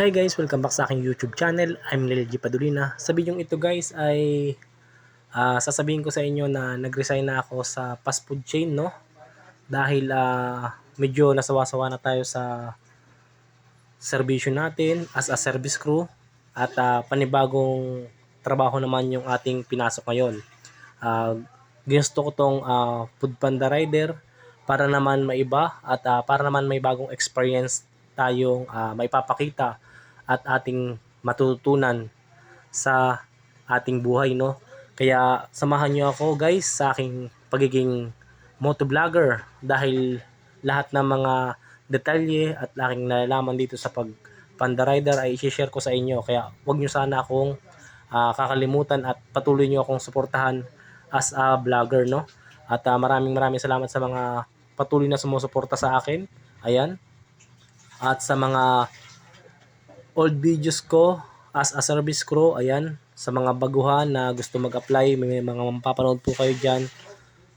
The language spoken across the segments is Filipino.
Hi guys, welcome back sa aking YouTube channel. I'm Lil G Padulina. Sa video ito guys ay sasabihin ko sa inyo na nag-resign na ako sa fast food chain, no? Dahil medyo nasawa-sawa na tayo sa serbisyo natin as a service crew at panibagong trabaho naman yung ating pinasok ngayon. Ginusto ko tong food panda rider para naman maiba at para naman may bagong experience tayong maipapakita at ating matututunan sa ating buhay, no? Kaya samahan niyo ako guys sa aking pagiging motovlogger dahil lahat ng mga detalye at aking nalalaman dito sa pag panda rider ay i-share ko sa inyo. Kaya wag niyo sana akong kakalimutan at patuloy niyo akong suportahan as a vlogger, no? At maraming salamat sa mga patuloy na sumusuporta sa akin. Ayan. At sa mga old videos ko as a service crew, ayan, sa mga baguhan na gusto mag-apply, may mga mapapanood po kayo dyan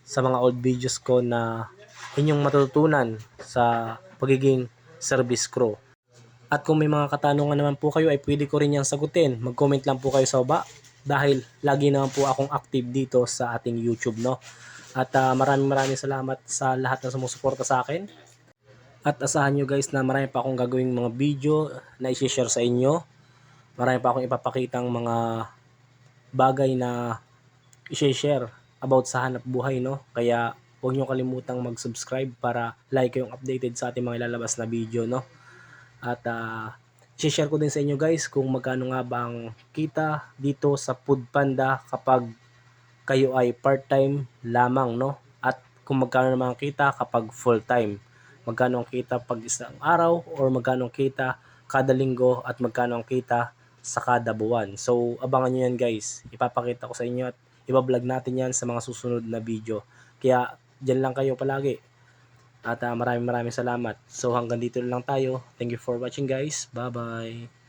sa mga old videos ko na inyong matututunan sa pagiging service crew. At kung may mga katanungan naman po kayo ay pwede ko rin yan sagutin. Mag-comment lang po kayo sa baba dahil lagi naman po akong active dito sa ating YouTube, no? At maraming salamat sa lahat na sumusuporta sa akin. At asahan nyo guys na marami pa akong gagawing mga video na i-share sa inyo. Marami pa akong ipapakitang mga bagay na i-share about sa hanap buhay, no? Kaya huwag nyo kalimutang mag-subscribe para like kayong updated sa ating mga ilalabas na video, no? At i-share ko din sa inyo guys kung magkano nga ba ang kita dito sa Food Panda kapag kayo ay part-time lamang, no? At kung magkano naman ang kita kapag full-time. Magkano ang kita pag isang araw or magkano ang kita kada linggo at magkano ang kita sa kada buwan. So abangan nyo yan guys. Ipapakita ko sa inyo at ibablog natin yan sa mga susunod na video. Kaya dyan lang kayo palagi. At maraming salamat. So hanggang dito lang tayo. Thank you for watching guys. Bye bye.